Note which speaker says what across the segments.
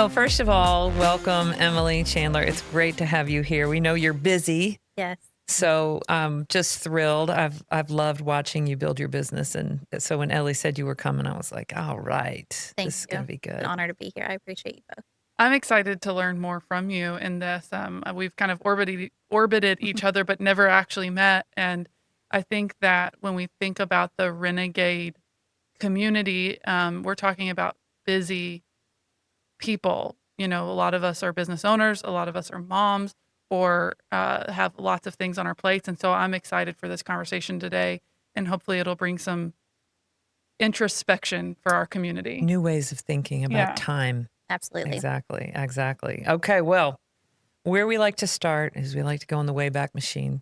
Speaker 1: Well, first of all, welcome, Emily Chandler. It's great to have you here. We know you're busy,
Speaker 2: Yes.
Speaker 1: so I'm just thrilled. I've loved watching you build your business, and so when Ellie said you were coming, I was like, all right,
Speaker 2: Thank
Speaker 1: this is
Speaker 2: you.
Speaker 1: going to be
Speaker 2: It's an
Speaker 1: good.
Speaker 2: honor to be here. I appreciate you both.
Speaker 3: I'm excited to learn more from you in this. We've kind of orbited each other, but never actually met. And I think that when we think about the renegade community, we're talking about busy people. You know, a lot of us are business owners, a lot of us are moms, or have lots of things on our plates. And so I'm excited for this conversation today, and hopefully it'll bring some introspection for our community.
Speaker 1: New ways of thinking about
Speaker 3: Yeah.
Speaker 1: time.
Speaker 2: Absolutely.
Speaker 1: Exactly. Okay, well, where we like to start is we like to go in the Wayback Machine,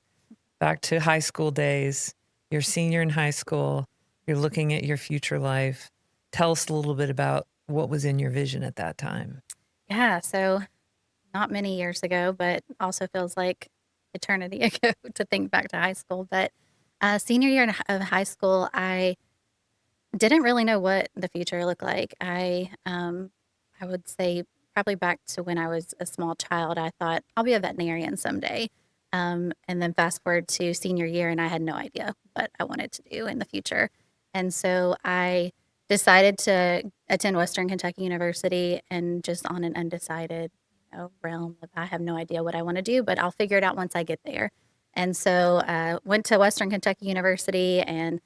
Speaker 1: back to high school days. You're a senior in high school. You're looking at your future life. Tell us a little bit about what was in your vision at that time.
Speaker 2: Yeah. So, not many years ago, but also feels like eternity ago to think back to high school. But senior year of high school, I didn't really know what the future looked like. I would say probably back to when I was a small child, I thought I'll be a veterinarian someday. And then fast forward to senior year, and I had no idea what I wanted to do in the future. And so I decided to attend Western Kentucky University, and just on an undecided, realm of I have no idea what I want to do, but I'll figure it out once I get there. And so went to Western Kentucky University, and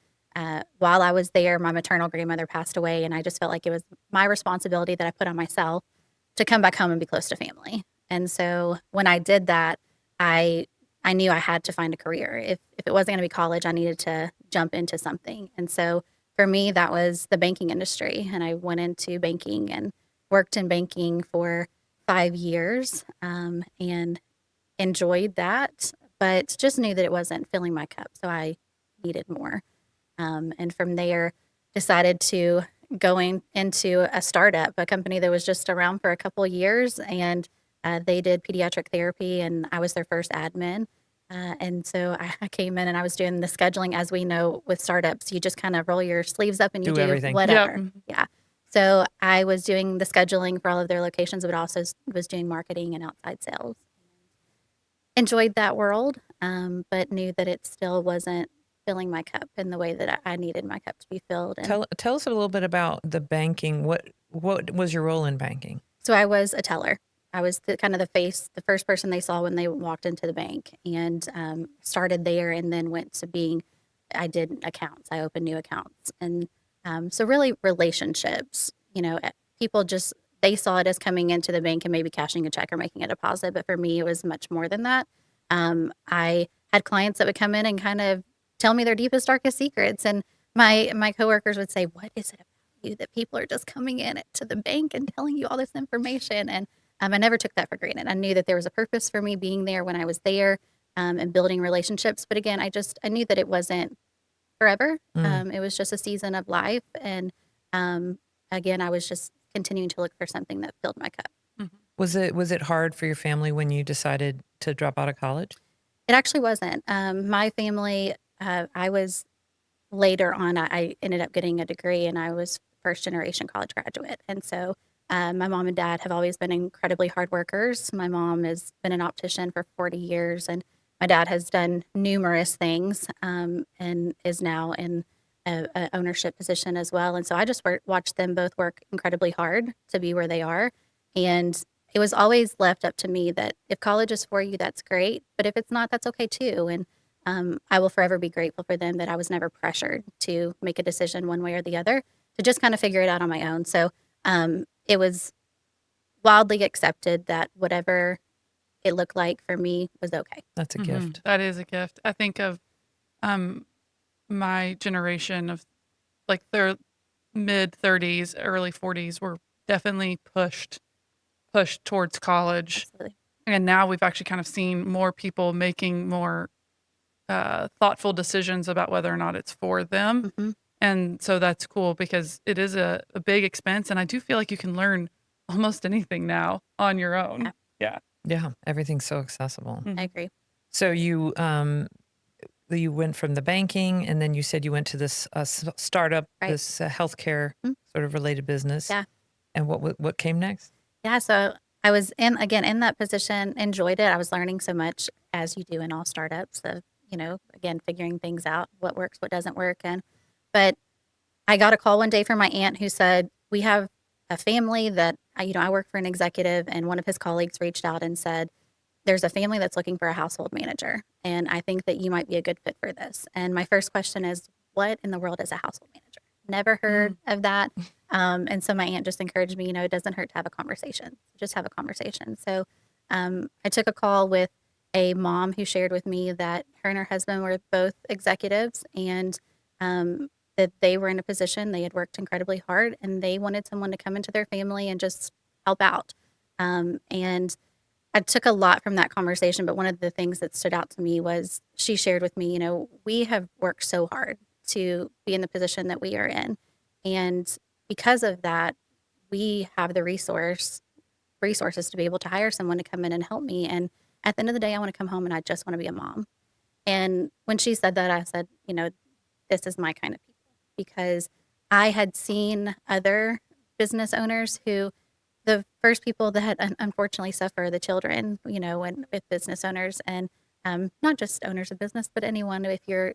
Speaker 2: while I was there, my maternal grandmother passed away, and I just felt like it was my responsibility that I put on myself to come back home and be close to family. And so when I did that, I knew I had to find a career. If it wasn't going to be college, I needed to jump into something. And so for me, that was the banking industry, and I went into banking and worked in banking for 5 years, and enjoyed that, but just knew that it wasn't filling my cup, so I needed more. And from there, decided to into a startup, a company that was just around for a couple years, and they did pediatric therapy, and I was their first admin. And so I came in and I was doing the scheduling. As we know with startups, you just kind of roll your sleeves up and you
Speaker 1: Do
Speaker 2: do
Speaker 1: everything.
Speaker 2: whatever.
Speaker 3: Yep.
Speaker 2: Yeah. So I was doing the scheduling for all of their locations, but also was doing marketing and outside sales. Enjoyed that world, but knew that it still wasn't filling my cup in the way that I needed my cup to be filled. And
Speaker 1: Tell us a little bit about the banking. What was your role in banking?
Speaker 2: so I was a teller. I was kind of the first person they saw when they walked into the bank, and started there, and then went to I did accounts. I opened new accounts, and so really relationships. People just they saw it as coming into the bank and maybe cashing a check or making a deposit, but for me, it was much more than that. I had clients that would come in and kind of tell me their deepest, darkest secrets, and my coworkers would say, "What is it about you that people are just coming in to the bank and telling you all this information?" And I never took that for granted. I knew that there was a purpose for me being there when I was there, and building relationships. But again, I knew that it wasn't forever. It was just a season of life. And again, I was just continuing to look for something that filled my cup.
Speaker 1: Was it hard for your family when you decided to drop out of college?
Speaker 2: It actually wasn't. My family, I was later on, I ended up getting a degree, and I was first generation college graduate. And so my mom and dad have always been incredibly hard workers. My mom has been an optician for 40 years, and my dad has done numerous things, and is now in a ownership position as well. And so I just watched them both work incredibly hard to be where they are. And it was always left up to me that if college is for you, that's great. But if it's not, that's okay too. And I will forever be grateful for them that I was never pressured to make a decision one way or the other, to just kind of figure it out on my own. So it was wildly accepted that whatever it looked like for me was okay.
Speaker 1: That's a gift.
Speaker 3: That is a gift. I think of my generation of like their mid 30s, early 40s were definitely pushed towards college.
Speaker 2: Absolutely.
Speaker 3: And now we've actually kind of seen more people making more thoughtful decisions about whether or not it's for them.
Speaker 2: Mm-hmm.
Speaker 3: And so that's cool because it is a big expense. And I do feel like you can learn almost anything now on your own. Yeah.
Speaker 1: Yeah, everything's so accessible.
Speaker 2: I agree.
Speaker 1: So you went from the banking, and then you said you went to this startup,
Speaker 2: Right.
Speaker 1: this healthcare
Speaker 2: Mhm.
Speaker 1: sort of related business.
Speaker 2: Yeah.
Speaker 1: And what came next?
Speaker 2: Yeah, so I was in that position, enjoyed it. I was learning so much as you do in all startups of, again, figuring things out, what works, what doesn't work. But I got a call one day from my aunt who said, we have a family that, I work for an executive, and one of his colleagues reached out and said, there's a family that's looking for a household manager. And I think that you might be a good fit for this. And my first question is, what in the world is a household manager? Never heard
Speaker 3: Mm.
Speaker 2: of that. And so my aunt just encouraged me, it doesn't hurt to have a conversation. Just have a conversation. So I took a call with a mom who shared with me that her and her husband were both executives, and that they were in a position, they had worked incredibly hard, and they wanted someone to come into their family and just help out. And I took a lot from that conversation, but one of the things that stood out to me was she shared with me, we have worked so hard to be in the position that we are in. And because of that, we have the resources to be able to hire someone to come in and help me. And at the end of the day, I want to come home and I just want to be a mom. And when she said that, I said, this is my kind of people, because I had seen other business owners who the first people that unfortunately suffer are the children, when with business owners, and not just owners of business, but anyone if you're,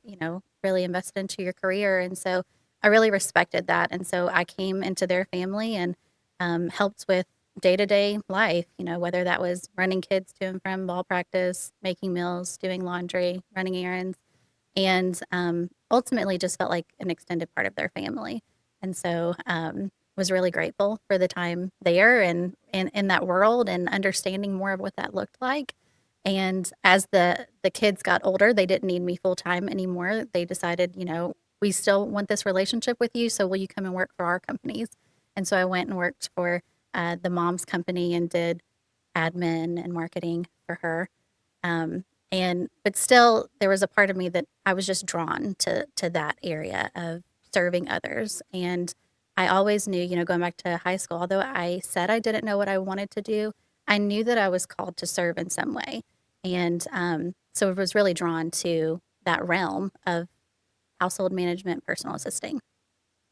Speaker 2: really invested into your career. And so I really respected that. And so I came into their family and helped with day to day life, whether that was running kids to and from ball practice, making meals, doing laundry, running errands, and ultimately just felt like an extended part of their family. And so was really grateful for the time there and in that world and understanding more of what that looked like. And as the kids got older, they didn't need me full time anymore. They decided, we still want this relationship with you, so will you come and work for our companies? And so I went and worked for the mom's company and did admin and marketing for her. But still, there was a part of me that I was just drawn to that area of serving others. And I always knew, going back to high school, although I said I didn't know what I wanted to do, I knew that I was called to serve in some way. And so I was really drawn to that realm of household management, personal assisting.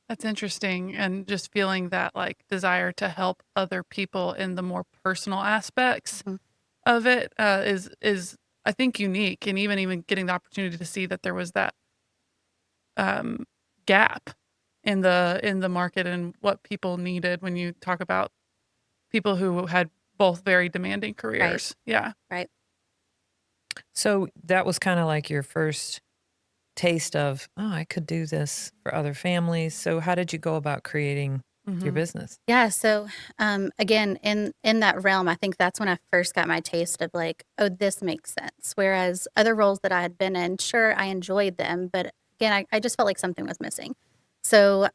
Speaker 3: That's interesting. And just feeling that like desire to help other people in the more personal aspects
Speaker 2: Mhm.
Speaker 3: of it is I think unique. And even getting the opportunity to see that there was that um, gap in the market and what people needed when you talk about people who had both very demanding
Speaker 2: Right,
Speaker 3: careers. Yeah.
Speaker 2: right.
Speaker 1: So that was kind of like your first taste of, oh, I could do this for other families. So how did you go about creating your
Speaker 3: Mhm.
Speaker 1: business?
Speaker 2: Yeah, so, again, in that realm, I think that's when I first got my taste of like, "Oh, this makes sense." Whereas other roles that I had been in, sure, I enjoyed them, but again, I just felt like something was missing. So,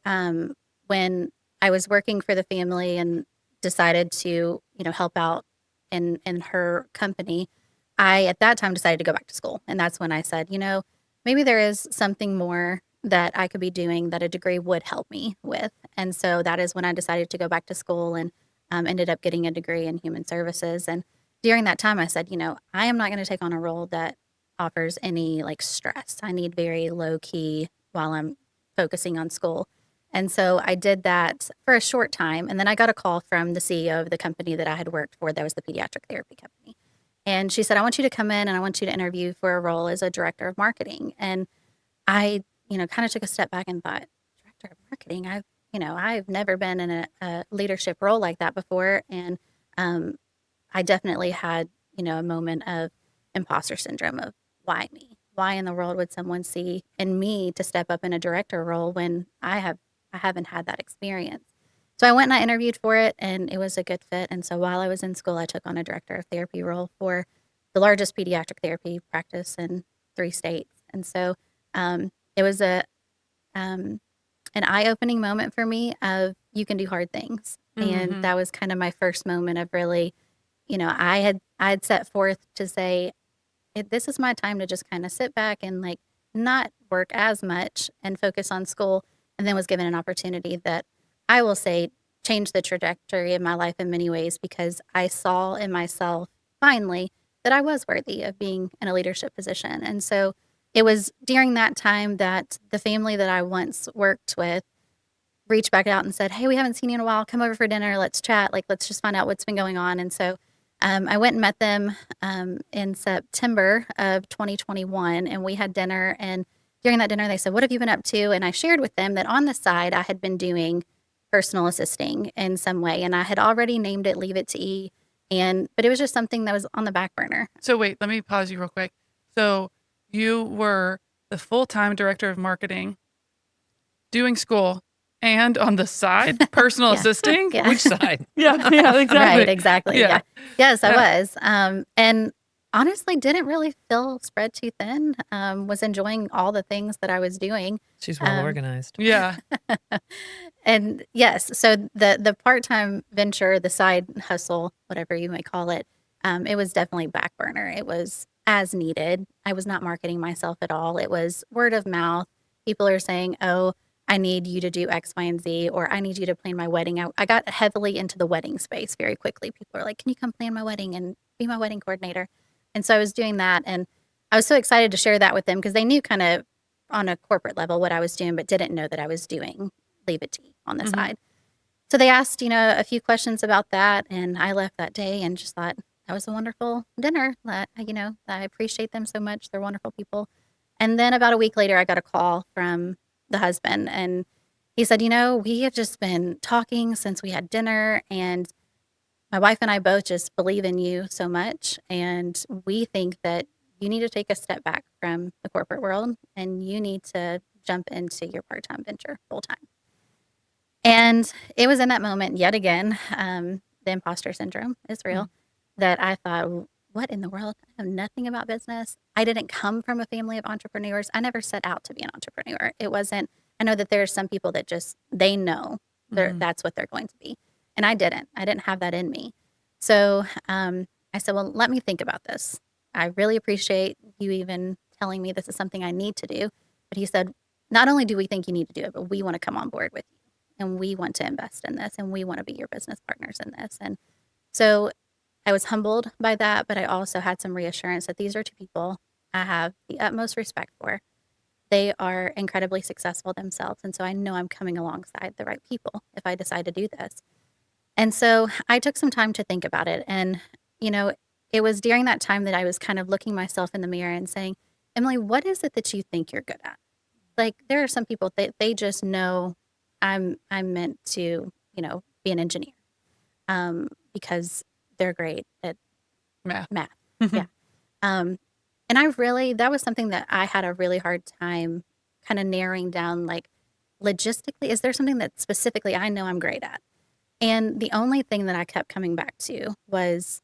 Speaker 2: when I was working for the family and decided to, help out in her company, I, at that time, decided to go back to school, and that's when I said, "Maybe there is something more that I could be doing that a degree would help me with." And so that is when I decided to go back to school and ended up getting a degree in human services. And during that time, I said, I am not going to take on a role that offers any like stress. I need very low key while I'm focusing on school. And so I did that for a short time. And then I got a call from the CEO of the company that I had worked for, that was the pediatric therapy company. And she said, I want you to come in and I want you to interview for a role as a director of marketing. And I, kind of took a step back and thought, director of marketing, I've never been in a leadership role like that before. And um, I definitely had, a moment of imposter syndrome of why me? Why in the world would someone see in me to step up in a director role when I haven't had that experience? So I went and I interviewed for it and it was a good fit. And so while I was in school, I took on a director of therapy role for the largest pediatric therapy practice in 3 states. And so it was um, an eye-opening moment for me of you can do hard things. And
Speaker 3: Mhm.
Speaker 2: that was kind of my first moment of really, I had set forth to say, this is my time to just kind of sit back and like not work as much and focus on school. And then was given an opportunity that I will say changed the trajectory of my life in many ways, because I saw in myself finally that I was worthy of being in a leadership position. And so it was during that time that the family that I once worked with reached back out and said, "Hey, we haven't seen you in a while. Come over for dinner. Let's chat. Like, let's just find out what's been going on." And so I went and met them in September of 2021, and we had dinner. And during that dinner, they said, "What have you been up to?" And I shared with them that on the side, I had been doing personal assisting in some way, and I had already named it Leave It to E. But it was just something that was on the back burner.
Speaker 3: So wait, let me pause you real quick. So you were the full-time director of marketing, doing school, and on the side, personal
Speaker 2: Yeah.
Speaker 3: assisting?
Speaker 2: Yeah.
Speaker 1: Which side?
Speaker 3: Yeah, exactly.
Speaker 2: Right, exactly.
Speaker 3: Yeah.
Speaker 2: Yeah. Yes, I
Speaker 3: Yeah.
Speaker 2: was. And honestly, didn't really feel spread too thin. Was enjoying all the things that I was doing.
Speaker 1: She's well
Speaker 2: Um,
Speaker 1: organized.
Speaker 3: Yeah.
Speaker 2: and yes, so the part-time venture, the side hustle, whatever you may call it was definitely back burner. It was as needed. I was not marketing myself at all. It was word of mouth. People are saying, "Oh, I need you to do X, Y, and Z," or "I need you to plan my wedding." I got heavily into the wedding space very quickly. People are like, "Can you come plan my wedding and be my wedding coordinator?" And so I was doing that, and I was so excited to share that with them because they knew kind of on a corporate level what I was doing, but didn't know that I was doing Leave It Tea on the
Speaker 3: Mhm.
Speaker 2: side. So they asked, a few questions about that, and I left that day and just thought that was a wonderful dinner. That I appreciate them so much. They're wonderful people. And then about a week later, I got a call from the husband, and he said, "We have just been talking since we had dinner, and my wife and I both just believe in you so much, and we think that you need to take a step back from the corporate world, and you need to jump into your part-time venture full time." And it was in that moment, yet again, the imposter syndrome is real, that I thought, what in the world? I know nothing about business. I didn't come from a family of entrepreneurs. I never set out to be an entrepreneur. It wasn't, I know that there are some people that just, they know
Speaker 3: Mhm.
Speaker 2: that's what they're going to be. And I didn't. I didn't have that in me. So I said, well, let me think about this. I really appreciate you even telling me this is something I need to do. But he said, not only do we think you need to do it, but we want to come on board with you, and we want to invest in this, and we want to be your business partners in this. And so I was humbled by that, but I also had some reassurance that these are two people I have the utmost respect for. They are incredibly successful themselves. And so I know I'm coming alongside the right people if I decide to do this. And so I took some time to think about it. And, it was during that time that I was kind of looking myself in the mirror and saying, Emily, what is it that you think you're good at? Like, there are some people that they just know I'm meant to, be an engineer because they're great at
Speaker 3: Math.
Speaker 2: math. Yeah. And that was something that I had a really hard time kind of narrowing down, like, logistically, is there something that specifically I know I'm great at? And the only thing that I kept coming back to was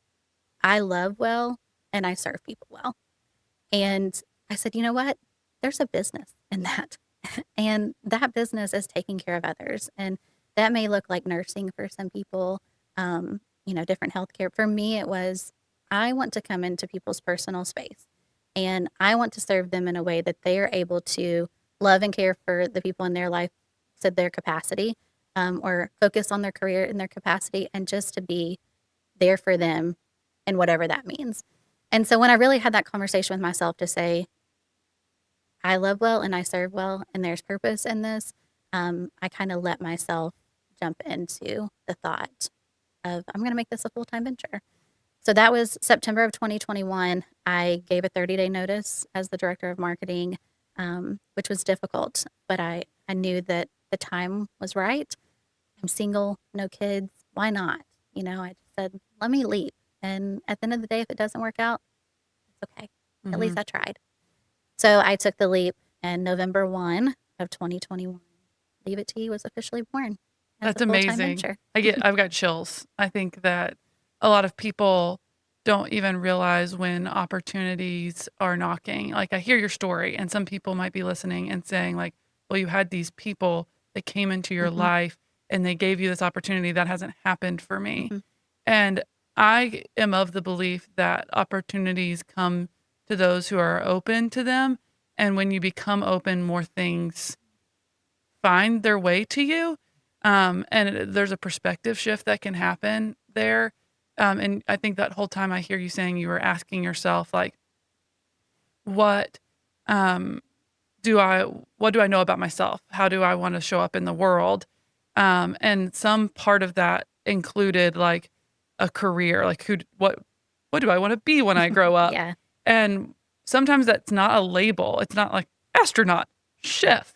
Speaker 2: I love well and I serve people well. And I said, you know what? There's a business in that. And that business is taking care of others. And that may look like nursing for some people, different healthcare. For me, it was I want to come into people's personal space and I want to serve them in a way that they are able to love and care for the people in their life to their capacity, or focus on their career in their capacity, and just to be there for them and whatever that means. And so when I really had that conversation with myself to say, I love well and I serve well and there's purpose in this, I kind of let myself jump into the thought of I'm going to make this a full-time venture. So that was September of 2021. I gave a 30-day notice as the director of marketing, which was difficult, but I knew that the time was right. I'm single, no kids. Why not? I just said, let me leap. And at the end of the day, if it doesn't work out, it's okay. At least I tried. So I took the leap, and November 1 of 2021, Leave It Tea was officially born as
Speaker 3: That's
Speaker 2: a full-time
Speaker 3: amazing.
Speaker 2: venture.
Speaker 3: I've got chills. I think that a lot of people don't even realize when opportunities are knocking. Like, I hear your story, and some people might be listening and saying, like, well, you had these people that came into your
Speaker 2: Mhm.
Speaker 3: life and they gave you this opportunity that hasn't happened for me.
Speaker 2: Mhm.
Speaker 3: And I am of the belief that opportunities come to those who are open to them. And when you become open, more things find their way to you. There's a perspective shift that can happen there. And I think that whole time I hear you saying you were asking yourself, like, what um, do I what do I know about myself? How do I want to show up in the world? And some part of that included like a career, like what do I want to be when I grow up?
Speaker 2: Yeah,
Speaker 3: And sometimes that's not a label. It's not like astronaut, chef.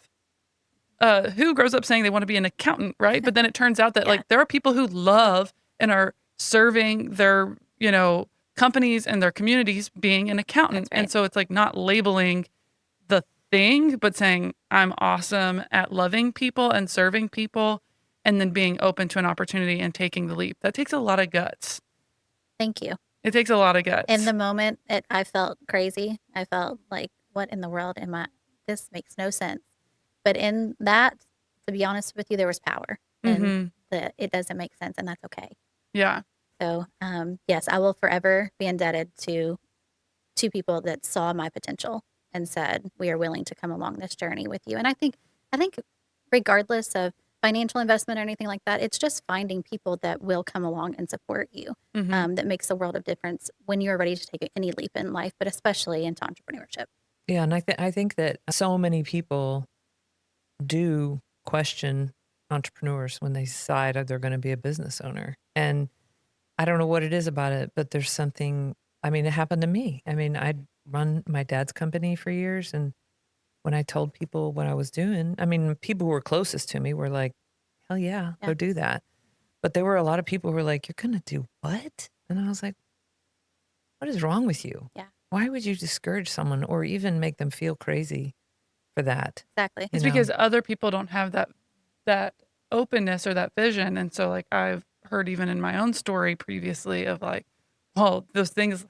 Speaker 3: Who grows up saying they want to be an accountant, right? But then it turns out that
Speaker 2: yeah,
Speaker 3: like there are people who love and are serving their, companies and their communities being an accountant.
Speaker 2: that's right.
Speaker 3: And so it's like not labeling the thing, but saying I'm awesome at loving people and serving people and then being open to an opportunity and taking the leap. That takes a lot of guts.
Speaker 2: Thank you.
Speaker 3: It takes a lot of
Speaker 2: In
Speaker 3: guts.
Speaker 2: the moment, I felt crazy. I felt like, what in the world am I? This makes no sense. But in that, to be honest with you, there was power in
Speaker 3: Mhm.
Speaker 2: the it doesn't make sense, and that's okay.
Speaker 3: Yeah.
Speaker 2: So, yes, I will forever be indebted to two people that saw my potential and said, "We are willing to come along this journey with you." And I think regardless of financial investment or anything like that, it's just finding people that will come along and support you.
Speaker 3: Mhm.
Speaker 2: That makes a world of difference when you're ready to take any leap in life, but especially into entrepreneurship.
Speaker 1: Yeah, and I think that so many people do question entrepreneurs when they decide they're going to be a business owner. And I don't know what it is about it, but there's something. I mean, it happened to me. I mean, I'd run my dad's company for years, and when I told people what I was doing, I mean, people who were closest to me were like, "Hell yeah,
Speaker 2: Yeah,
Speaker 1: go do that." But there were a lot of people who were like, "You're gonna do what?" And I was like, "What is wrong with you?
Speaker 2: yeah,
Speaker 1: Why would you discourage someone or even make them feel crazy for that?"
Speaker 2: exactly.
Speaker 1: You
Speaker 3: It's
Speaker 1: know?
Speaker 3: because other people don't have that openness or that vision. And so like I've heard even in my own story previously of like, well, those things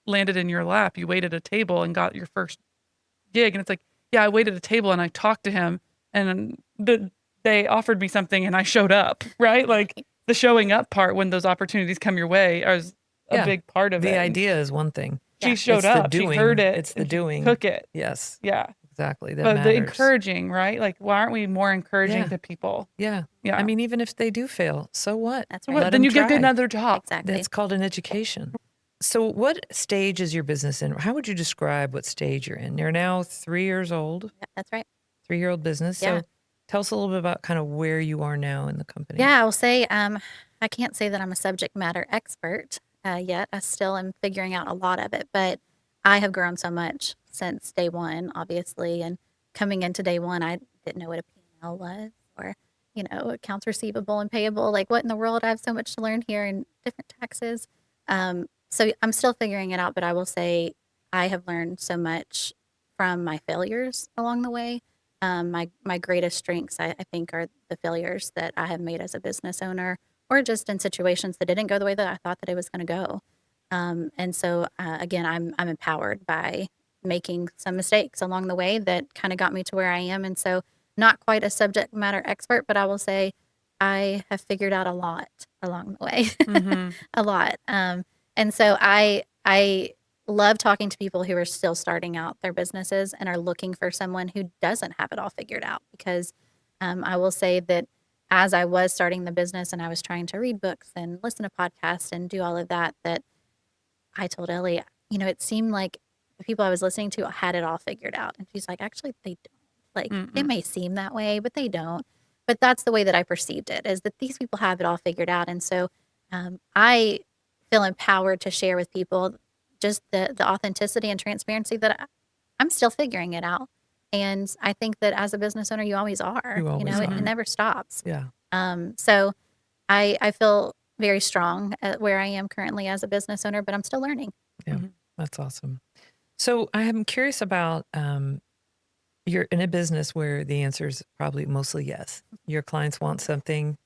Speaker 3: landed in your lap. You waited at a table and got your first gig. And it's like, yeah, I waited at a table and I talked to him and they offered me something and I showed up, right? Like the showing up part when those opportunities come your way is a
Speaker 1: Yeah.
Speaker 3: big part of
Speaker 1: The
Speaker 3: it. And
Speaker 1: idea is one thing.
Speaker 3: she
Speaker 2: Yeah,
Speaker 3: showed
Speaker 1: It's the
Speaker 3: up, she heard
Speaker 1: doing.
Speaker 3: it
Speaker 1: It's the
Speaker 3: and she
Speaker 1: doing.
Speaker 3: took it.
Speaker 1: Yes,
Speaker 3: Yeah.
Speaker 1: exactly. That
Speaker 3: But the
Speaker 1: matters.
Speaker 3: encouraging, right? Like, why aren't we more encouraging
Speaker 1: Yeah.
Speaker 3: to people?
Speaker 1: Yeah. I
Speaker 3: Yeah.
Speaker 1: mean, even if they do fail, so what?
Speaker 2: that's
Speaker 3: So
Speaker 2: right.
Speaker 3: what?
Speaker 1: Let
Speaker 3: Then
Speaker 1: them
Speaker 3: you get
Speaker 1: try.
Speaker 3: another job.
Speaker 2: Exactly.
Speaker 1: That's called an education. So, what stage is your business in? How would you describe what stage you're in? You're now 3 years old,
Speaker 2: Yeah, that's right.
Speaker 1: 3-year-old business.
Speaker 2: Yeah.
Speaker 1: So, tell us a little bit about kind of where you are now in the company.
Speaker 2: Yeah, I'll say I can't say that I'm a subject matter expert yet. I still am figuring out a lot of it, but I have grown so much since day one, obviously. And coming into day one, I didn't know what a P&L was or, accounts receivable and payable. Like, what in the world? I have so much to learn here and different taxes. So I'm still figuring it out, but I will say I have learned so much from my failures along the way. My greatest strengths, I think, are the failures that I have made as a business owner, or just in situations that didn't go the way that I thought that it was going to go. And so, again, I'm empowered by making some mistakes along the way that kind of got me to where I am. And so, not quite a subject matter expert, but I will say I have figured out a lot along the way,
Speaker 3: Mm-hmm.
Speaker 2: a lot. And so, I love talking to people who are still starting out their businesses and are looking for someone who doesn't have it all figured out. Because I will say that as I was starting the business and I was trying to read books and listen to podcasts and do all of that, that I told Ellie, it seemed like the people I was listening to had it all figured out. And she's like, actually, they don't. Like, it
Speaker 3: Mm-mm.
Speaker 2: may seem that way, but they don't. But that's the way that I perceived it, is that these people have it all figured out. And so I feel empowered to share with people just the authenticity and transparency that I'm still figuring it out. And I think that as a business owner, you always are.
Speaker 1: You always
Speaker 2: It
Speaker 3: Mm-hmm.
Speaker 1: are.
Speaker 2: never stops.
Speaker 1: Yeah.
Speaker 2: So I feel very strong at where I am currently as a business owner, but I'm still learning.
Speaker 1: Yeah.
Speaker 3: Mm-hmm.
Speaker 1: That's awesome. So, I am curious about you're in a business where the answer is probably mostly yes. Your clients want something.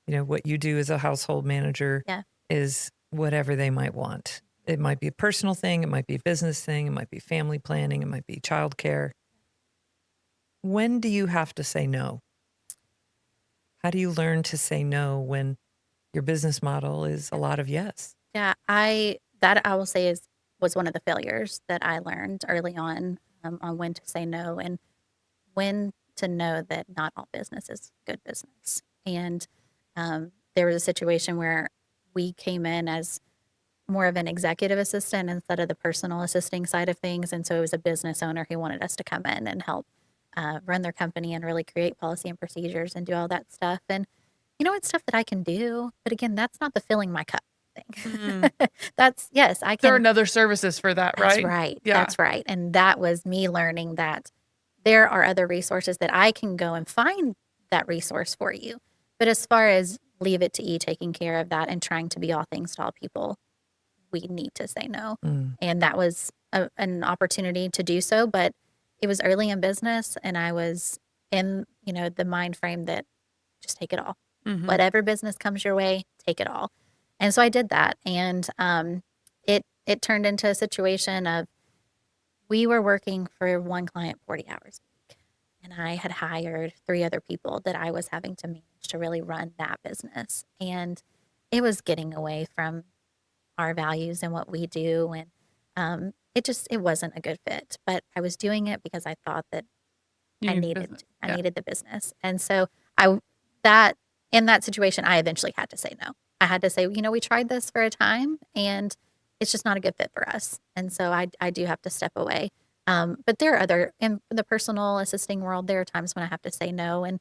Speaker 1: What you do as a household manager
Speaker 2: Yeah.
Speaker 1: is whatever they might want. It might be a personal thing, it might be a business thing, it might be family planning, it might be childcare. When do you have to say no? How do you learn to say no when your business model is a lot of yes?
Speaker 2: Yeah, that I will say was one of the failures that I learned early on when to say no and when to know that not all business is good business. And there was a situation where we came in as more of an executive assistant instead of the personal assisting side of things. And so it was a business owner who wanted us to come in and help run their company and really create policy and procedures and do all that stuff. And It's stuff that I can do. But again, that's not the filling my cup
Speaker 3: Mm.
Speaker 2: thing. That's, yes, I
Speaker 3: There are
Speaker 2: can.
Speaker 3: other services for that,
Speaker 2: That's
Speaker 3: right?
Speaker 2: right.
Speaker 3: Yeah.
Speaker 2: That's right. And that was me learning that there are other resources that I can go and find that resource for you. But as far as leave it to E taking care of that and trying to be all things to all people, we need to say no.
Speaker 1: Mm.
Speaker 2: And that was an opportunity to do so. But it was early in business, and I was in, the mind frame that just take it all.
Speaker 3: Hmm.
Speaker 2: Whatever business comes your way, take it all. And so I did that. And it turned into a situation of we were working for one client 40 hours a week. And I had hired 3 other people that I was having to manage to really run that business. And it was getting away from our values and what we do. And it wasn't a good fit. But I was doing it because I thought that
Speaker 3: You need business.
Speaker 2: I
Speaker 3: Yeah.
Speaker 2: needed the business. And so I that in that situation, I eventually had to say no. I had to say, we tried this for a time and it's just not a good fit for us. And so I do have to step away. But there are in the personal assisting world, there are times when I have to say no. And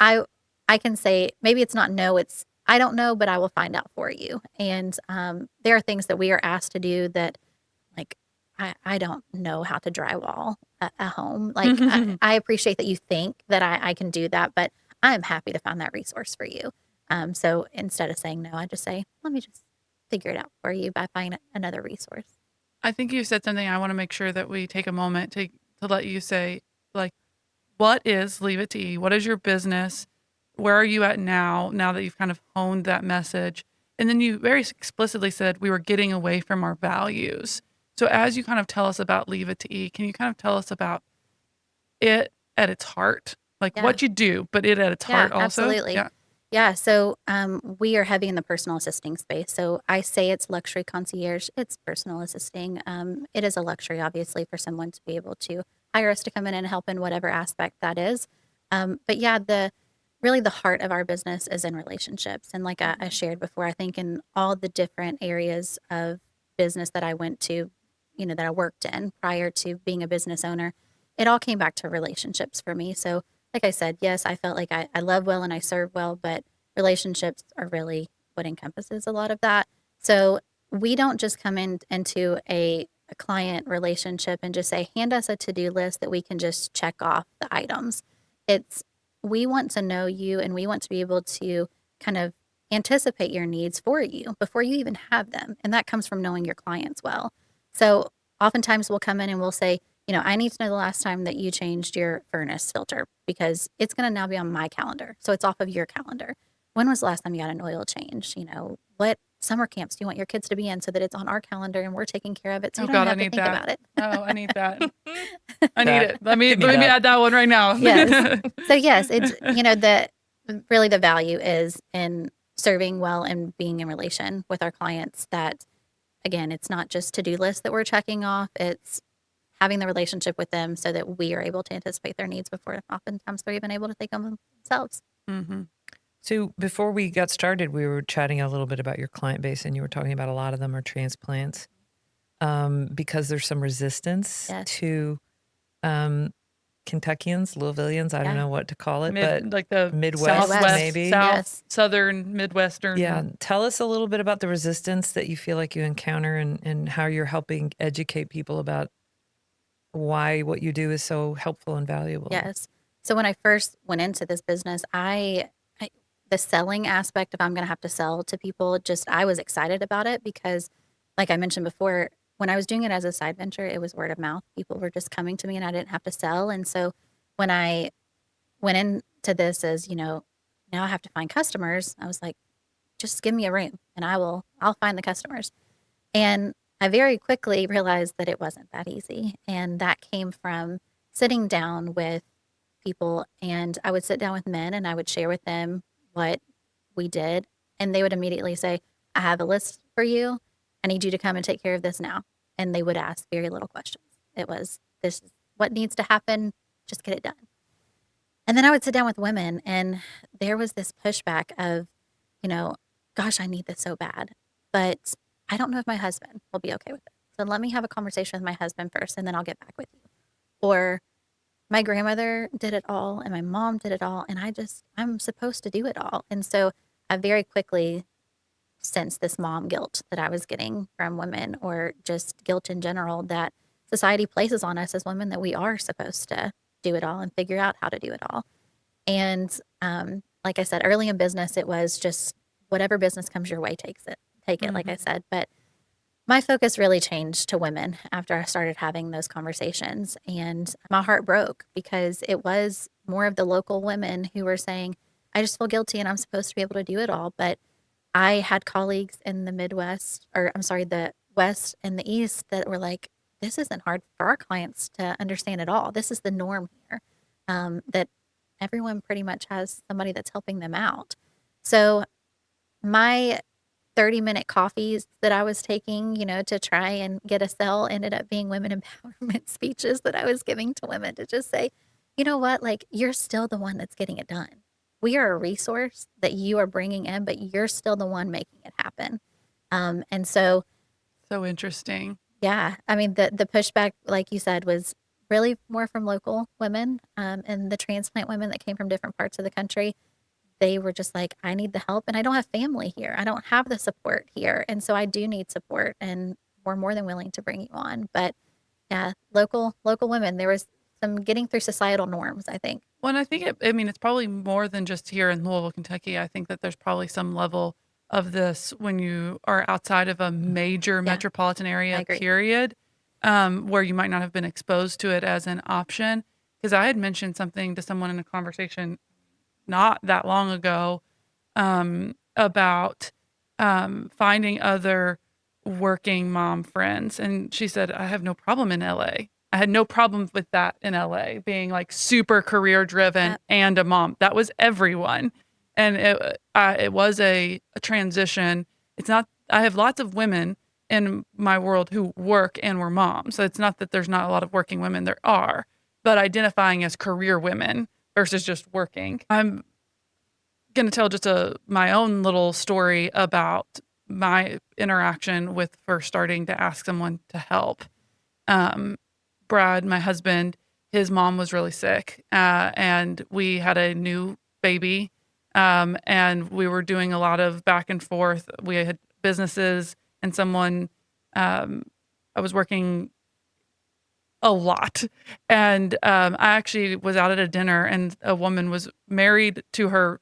Speaker 2: I I can say maybe it's not no, it's I don't know, but I will find out for you. And there are things that we are asked to do that, like, I don't know how to drywall a home. Like, I appreciate that you think that I can do that, but I'm happy to find that resource for you. So instead of saying no, I just say, let me just figure it out for you by finding another resource.
Speaker 3: I think you said something. I want to make sure that we take a moment to let you say, like, what is Leave It to E? What is your business? Where are you at now that you've kind of honed that message? And then you very explicitly said we were getting away from our values. So as you kind of tell us about Leave It to E, can you kind of tell us about it at its heart? Like
Speaker 2: Yeah.
Speaker 3: what you do, but it at its
Speaker 2: Yeah,
Speaker 3: heart also?
Speaker 2: absolutely.
Speaker 3: Yeah.
Speaker 2: Yeah, so we are heavy in the personal assisting space. So I say it's luxury concierge. It's personal assisting. It is a luxury, obviously, for someone to be able to hire us to come in and help in whatever aspect that is. But yeah, the heart of our business is in relationships. And like I shared before, I think in all the different areas of business that I went to, that I worked in prior to being a business owner, it all came back to relationships for me. So like I said, yes, I felt like I love well and I serve well, but relationships are really what encompasses a lot of that. So we don't just come into a client relationship and just say, hand us a to-do list that we can just check off the items. It's we want to know you and we want to be able to kind of anticipate your needs for you before you even have them. And that comes from knowing your clients well. So oftentimes we'll come in and we'll say, I need to know the last time that you changed your furnace filter because it's going to now be on my calendar. So it's off of your calendar. When was the last time you got an oil change? What summer camps do you want your kids to be in so that it's on our calendar and we're taking care of it so
Speaker 3: Oh
Speaker 2: you don't even
Speaker 3: God, I
Speaker 2: have to
Speaker 3: need
Speaker 2: think
Speaker 3: that.
Speaker 2: about it?
Speaker 3: Oh, I need that. I need
Speaker 1: That.
Speaker 3: it. Let me
Speaker 1: Give me
Speaker 3: let me
Speaker 1: that.
Speaker 3: add that one right now.
Speaker 2: Yes. So yes, it's really the value is in serving well and being in relation with our clients that again, it's not just to-do lists that we're checking off, it's having the relationship with them so that we are able to anticipate their needs before oftentimes they're even able to think of themselves.
Speaker 3: Hmm.
Speaker 1: So before we got started, we were chatting a little bit about your client base, and you were talking about a lot of them are transplants because there's some resistance
Speaker 2: Yes.
Speaker 1: to Kentuckians, Louisvillians. I don't
Speaker 2: Yeah.
Speaker 1: know what to call it, but
Speaker 3: Like the
Speaker 1: Midwest,
Speaker 3: Southwest,
Speaker 1: maybe.
Speaker 2: Yes.
Speaker 3: Southern, Midwestern.
Speaker 1: Yeah. Tell us a little bit about the resistance that you feel like you encounter and how you're helping educate people about why what you do is so helpful and valuable.
Speaker 2: Yes. So when I first went into this business, I the selling aspect of I'm going to have to sell to people, just I was excited about it because, like I mentioned before, when I was doing it as a side venture, it was word of mouth. People were just coming to me and I didn't have to sell. And so when I went into this as, now I have to find customers, I was like, just give me a room and I'll find the customers. And I very quickly realized that it wasn't that easy. And that came from sitting down with people. And I would sit down with men and I would share with them what we did. And they would immediately say, I have a list for you. I need you to come and take care of this now. And they would ask very little questions. It was, this is what needs to happen. Just get it done. And then I would sit down with women and there was this pushback of, you know, gosh, I need this so bad. But I don't know if my husband will be okay with it. So let me have a conversation with my husband first and then I'll get back with you. Or my grandmother did it all and my mom did it all. And I'm supposed to do it all. And so I very quickly sensed this mom guilt that I was getting from women, or just guilt in general, that society places on us as women, that we are supposed to do it all and figure out how to do it all. And like I said, early in business, it was just whatever business comes your way, take it, like I said. But my focus really changed to women after I started having those conversations. And my heart broke because it was more of the local women who were saying, I just feel guilty and I'm supposed to be able to do it all. But I had colleagues in the Midwest, or I'm sorry, the West and the East, that were like, this isn't hard for our clients to understand at all. This is the norm here, that everyone pretty much has somebody that's helping them out. So my 30-minute coffees that I was taking, to try and get a sell, ended up being women empowerment speeches that I was giving to women to just say, you know what, like, you're still the one that's getting it done. We are a resource that you are bringing in, but you're still the one making it happen. And so,
Speaker 3: So interesting.
Speaker 2: yeah, I mean, the pushback, like you said, was really more from local women, and the transplant women that came from different parts of the country. They were just like, I need the help and I don't have family here. I don't have the support here. And so I do need support, and we're more than willing to bring you on. But yeah, local women, there was some getting through societal norms, I think.
Speaker 3: Well, and I think it's probably more than just here in Louisville, Kentucky. I think that there's probably some level of this when you are outside of a major
Speaker 2: Yeah,
Speaker 3: metropolitan
Speaker 2: I
Speaker 3: area,
Speaker 2: agree.
Speaker 3: period, where you might not have been exposed to it as an option. Because I had mentioned something to someone in a conversation not that long ago, about finding other working mom friends. And she said, I have no problem in LA. I had no problem with that in LA, being like super career driven
Speaker 2: Yep.
Speaker 3: and a mom. That was everyone. And it was a transition. It's not, I have lots of women in my world who work and were moms. So it's not that there's not a lot of working women, there are, but identifying as career women versus just working. I'm going to tell just my own little story about my interaction with first starting to ask someone to help. Brad, my husband, his mom was really sick, and we had a new baby, and we were doing a lot of back and forth. We had businesses, and I was working a lot. And I actually was out at a dinner, and a woman was married to her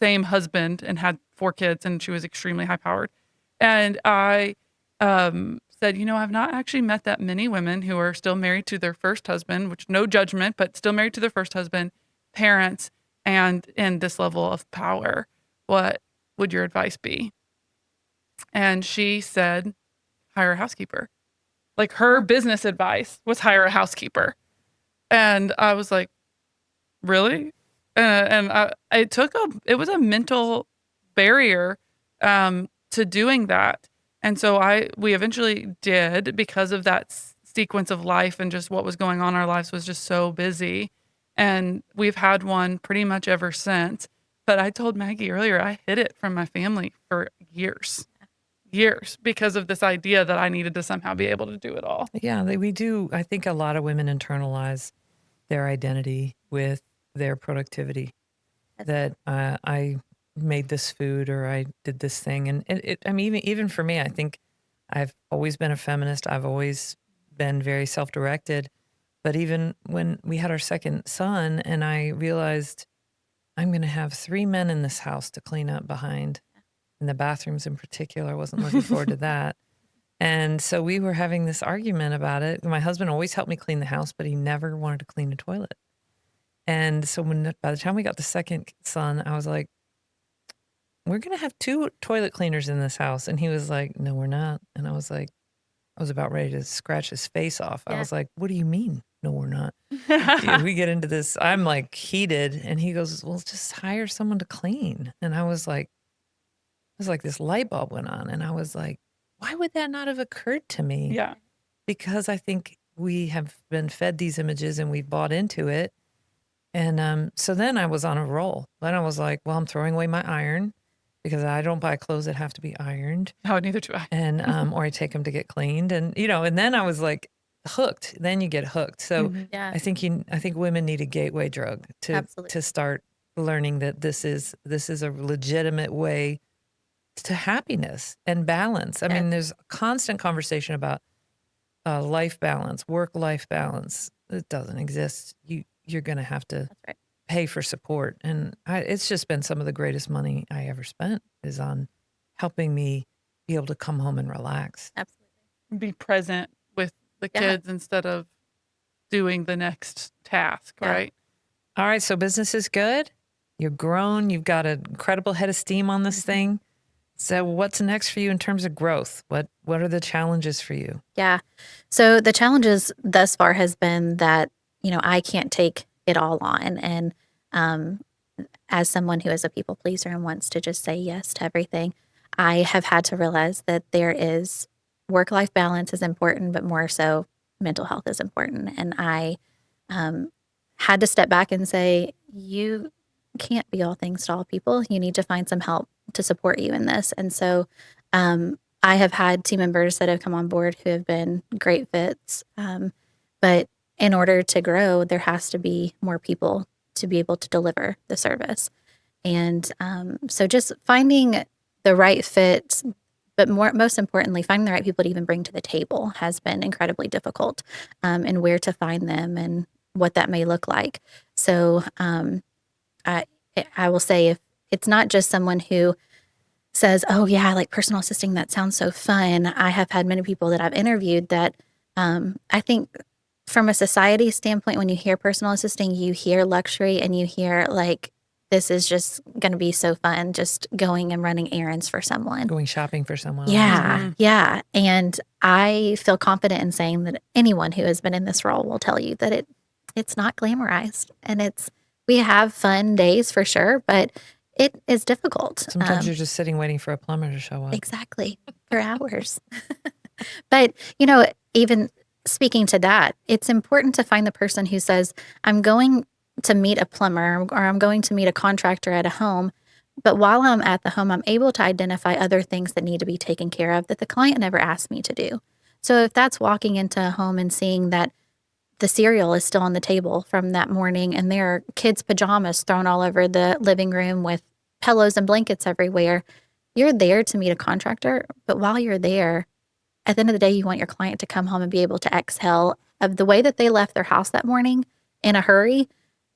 Speaker 3: same husband and had 4 kids, and she was extremely high powered. And I said, I've not actually met that many women who are still married to their first husband, which no judgment, but still married to their first husband, parents, and in this level of power. What would your advice be? And she said, hire a housekeeper. Like, her business advice was hire a housekeeper. And I was like, really? It was a mental barrier to doing that. And so we eventually did, because of that sequence of life, and just what was going on in our lives was just so busy. And we've had one pretty much ever since. But I told Maggie earlier, I hid it from my family for years, because of this idea that I needed to somehow be able to do it all.
Speaker 1: Yeah, we do. I think a lot of women internalize their identity with their productivity. That I made this food, or I did this thing, and I mean, even for me, I think I've always been a feminist. I've always been very self-directed. But even when we had our second son, and I realized I'm going to have 3 men in this house to clean up behind, in the bathrooms in particular. I wasn't looking forward to that. And so we were having this argument about it. My husband always helped me clean the house, but he never wanted to clean a toilet. And so by the time we got the second son, I was like, we're going to have 2 toilet cleaners in this house. And he was like, no, we're not. And I was like, I was about ready to scratch his face off. I
Speaker 2: Yeah.
Speaker 1: was like, what do you mean? No, we're not. We get into this. I'm like heated. And he goes, well, just hire someone to clean. And I was like, this light bulb went on. And I was like, why would that not have occurred to me?
Speaker 3: Yeah.
Speaker 1: Because I think we have been fed these images and we've bought into it. And so then I was on a roll. Then I was like, well, I'm throwing away my iron, because I don't buy clothes that have to be ironed.
Speaker 3: No, neither do I.
Speaker 1: And or I take them to get cleaned. And and then I was like, hooked. Then you get hooked. So
Speaker 2: Yeah,
Speaker 1: I think women need a gateway drug
Speaker 2: absolutely.
Speaker 1: to start learning that this is a legitimate way to happiness and balance. I
Speaker 2: Yes,
Speaker 1: mean, there's a constant conversation about life balance, work-life balance. It doesn't exist. You're going to have to
Speaker 2: that's right.
Speaker 1: pay for support, and it's just been some of the greatest money I ever spent is on helping me be able to come home and relax.
Speaker 2: Absolutely.
Speaker 3: Be present with the
Speaker 2: Yeah,
Speaker 3: kids instead of doing the next task,
Speaker 2: yeah.
Speaker 3: right?
Speaker 1: All right, so business is good. You're grown. You've got an incredible head of steam on this thing. So what's next for you in terms of growth? What are the challenges for you?
Speaker 2: Yeah. So the challenges thus far has been that, I can't take it all on. And um, as someone who is a people pleaser and wants to just say yes to everything, I have had to realize that there is work life balance is important, but more so mental health is important. And I um, had to step back and say, you can't be all things to all people. You need to find some help to support you in this. And so I have had team members that have come on board who have been great fits. But in order to grow, there has to be more people to be able to deliver the service. And so just finding the right fit, but most importantly, finding the right people to even bring to the table has been incredibly difficult, and where to find them and what that may look like. So I, I will say if it's not just someone who says, "Oh yeah, I like personal assisting. That sounds so fun." I have had many people that I've interviewed that I think from a society standpoint, when you hear personal assisting, you hear luxury and you hear like this is just going to be so fun, just going and running errands for someone.
Speaker 1: Going shopping for someone else.
Speaker 2: Yeah, yeah. And I feel confident in saying that anyone who has been in this role will tell you that it's not glamorized, and we have fun days for sure, but it is difficult.
Speaker 1: Sometimes you're just sitting waiting for a plumber to show up.
Speaker 2: Exactly, for hours. But, even speaking to that, it's important to find the person who says, I'm going to meet a plumber or I'm going to meet a contractor at a home. But while I'm at the home, I'm able to identify other things that need to be taken care of that the client never asked me to do. So if that's walking into a home and seeing that the cereal is still on the table from that morning and there are kids' pajamas thrown all over the living room with pillows and blankets everywhere, you're there to meet a contractor. But while you're there, at the end of the day, you want your client to come home and be able to exhale of the way that they left their house that morning in a hurry.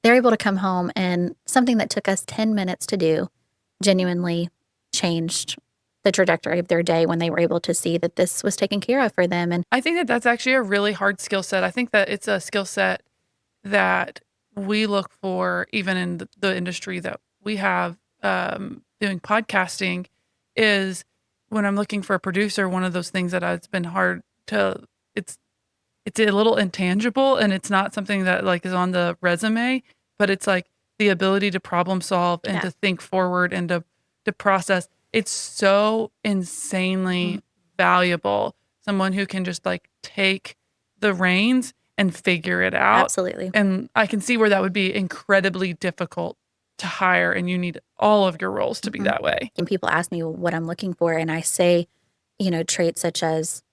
Speaker 2: They're able to come home and something that took us 10 minutes to do genuinely changed the trajectory of their day when they were able to see that this was taken care of for them. And
Speaker 3: I think that that's actually a really hard skill set. I think that it's a skill set that we look for even in the industry that we have doing podcasting is when I'm looking for a producer, one of those things that it's been hard to, it's a little intangible and it's not something that like is on the resume, but it's like the ability to problem solve and to think forward and to process. It's so insanely valuable. Someone who can just like take the reins and figure it out.
Speaker 2: absolutely.
Speaker 3: And I can see where that would be incredibly difficult to hire, and you need all of your roles to be that way.
Speaker 2: And people ask me what I'm looking for, and I say, traits such as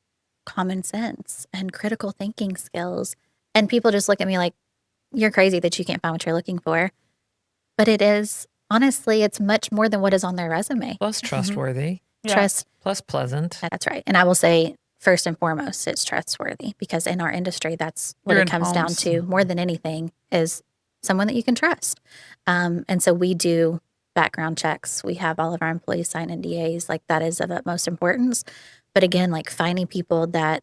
Speaker 2: common sense and critical thinking skills. And people just look at me like, you're crazy that you can't find what you're looking for. But it is, honestly, it's much more than what is on their resume.
Speaker 1: Plus trustworthy,
Speaker 3: Yeah.
Speaker 2: Trust,
Speaker 1: plus pleasant.
Speaker 2: that's right. And I will say, first and foremost, it's trustworthy because in our industry, that's what
Speaker 3: You're
Speaker 2: it
Speaker 3: in
Speaker 2: comes down
Speaker 3: homes.
Speaker 2: to more than anything is someone that you can trust. And so we do background checks. We have all of our employees sign NDAs. Like that is of utmost importance. But again, like finding people that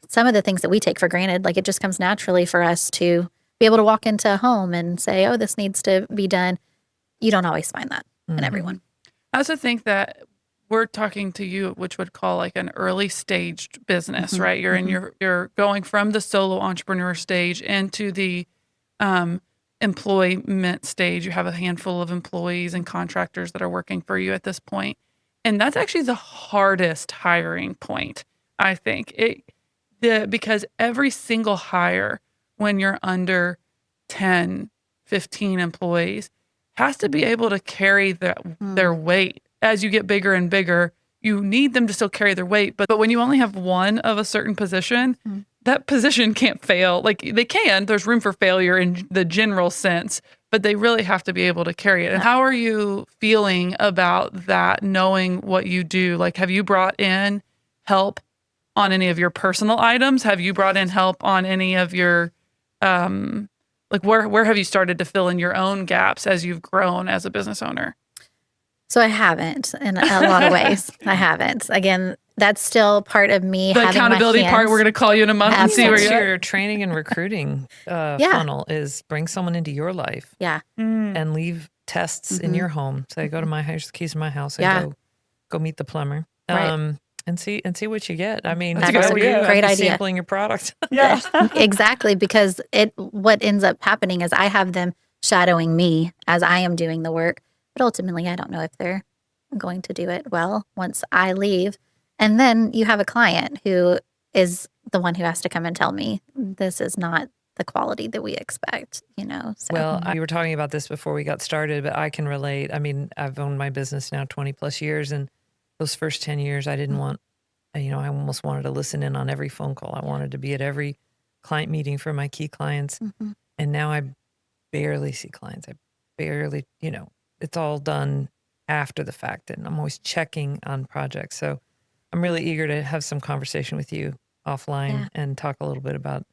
Speaker 2: some of the things that we take for granted, like it just comes naturally for us to be able to walk into a home and say, oh, this needs to be done. You don't always find that in everyone.
Speaker 3: I also think that we're talking to you, which would call like an early staged business, right? You're in you're going from the solo entrepreneur stage into the employment stage. You have a handful of employees and contractors that are working for you at this point. And that's actually the hardest hiring point, I think. Because every single hire when you're under 10, 15 employees has to be able to carry their weight. As you get bigger and bigger, you need them to still carry their weight. But when you only have one of a certain position, that position can't fail. Like they can, there's room for failure in the general sense, but they really have to be able to carry it. And how are you feeling about that, knowing what you do? Like, have you brought in help on any of your personal items? Have you brought in help on any of your, like where have you started to fill in your own gaps as you've grown as a business owner?
Speaker 2: So I haven't in a lot of ways. I haven't. Again, that's still part of me
Speaker 3: The
Speaker 2: having
Speaker 3: accountability
Speaker 2: my
Speaker 3: part,
Speaker 2: hands.
Speaker 3: we're going to call you in a month and see where
Speaker 1: That's
Speaker 3: you're at.
Speaker 1: your training and recruiting funnel is bring someone into your life
Speaker 2: Yeah.
Speaker 1: and leave tests in your home. Say, go to my house, keys to my house, and
Speaker 2: Yeah.
Speaker 1: go meet the plumber.
Speaker 2: Right.
Speaker 1: And see what you get. I mean,
Speaker 3: That's a
Speaker 1: how
Speaker 3: good
Speaker 1: are
Speaker 3: idea.
Speaker 1: you
Speaker 2: Great
Speaker 1: after
Speaker 2: idea.
Speaker 1: sampling your product?
Speaker 3: Yeah.
Speaker 2: Exactly, because what ends up happening is I have them shadowing me as I am doing the work, but ultimately I don't know if they're going to do it well once I leave. And then you have a client who is the one who has to come and tell me this is not the quality that we expect, So
Speaker 1: Well, we were talking about this before we got started, but I can relate. I mean, I've owned my business now 20 plus years, and those first 10 years, I didn't want, I almost wanted to listen in on every phone call. I wanted to be at every client meeting for my key clients. And now I barely see clients. I barely, it's all done after the fact, and I'm always checking on projects. So I'm really eager to have some conversation with you offline and talk a little bit about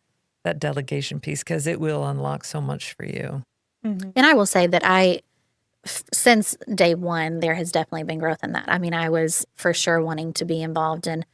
Speaker 1: that delegation piece, because it will unlock so much for you.
Speaker 2: And I will say that since day one, there has definitely been growth in that. I mean, I was for sure wanting to be involved in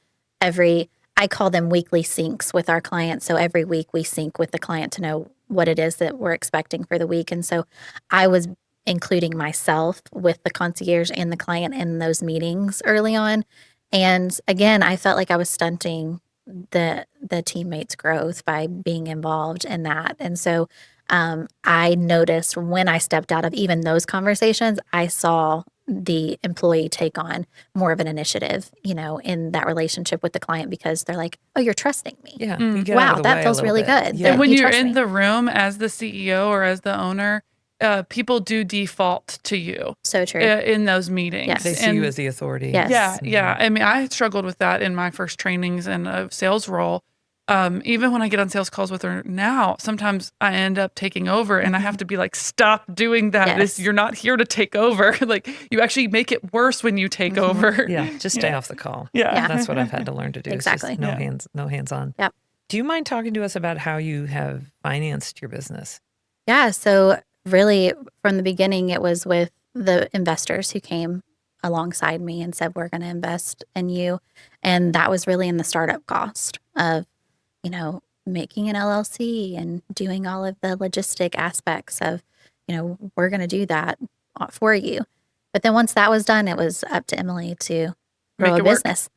Speaker 2: I call them weekly syncs with our clients. So every week we sync with the client to know what it is that we're expecting for the week. And so I was including myself with the concierge and the client in those meetings early on. And again, I felt like I was stunting the teammates' growth by being involved in that. And so I noticed when I stepped out of even those conversations, I saw the employee take on more of an initiative, in that relationship with the client, because they're like, "Oh, you're trusting me."
Speaker 1: Yeah. You get out
Speaker 2: Wow,
Speaker 1: of the
Speaker 2: that
Speaker 1: way a
Speaker 2: feels
Speaker 1: little
Speaker 2: really
Speaker 1: bit.
Speaker 2: good.
Speaker 1: Yeah.
Speaker 3: And when
Speaker 2: You
Speaker 3: you're
Speaker 2: trust
Speaker 3: in
Speaker 2: me.
Speaker 3: the room as the CEO or as the owner, people do default to you
Speaker 2: So true.
Speaker 3: in those meetings.
Speaker 2: Yes.
Speaker 1: They see you as the authority.
Speaker 2: Yes.
Speaker 3: Yeah. I mean, I struggled with that in my first trainings and a sales role. Even when I get on sales calls with her now, sometimes I end up taking over and I have to be like, stop doing that.
Speaker 2: Yes.
Speaker 3: You're not here to take over. Like you actually make it worse when you take over.
Speaker 1: Yeah. Just stay off the call.
Speaker 3: Yeah.
Speaker 1: That's what I've had to learn to do.
Speaker 2: Exactly.
Speaker 1: It's just no hands on.
Speaker 2: Yep.
Speaker 1: Do you mind talking to us about how you have financed your business?
Speaker 2: Yeah. So really, from the beginning, it was with the investors who came alongside me and said, "We're going to invest in you," and that was really in the startup cost of, making an LLC and doing all of the logistic aspects of, we're going to do that for you. But then once that was done, it was up to Emily to grow
Speaker 3: Make
Speaker 2: a
Speaker 3: it work.
Speaker 2: business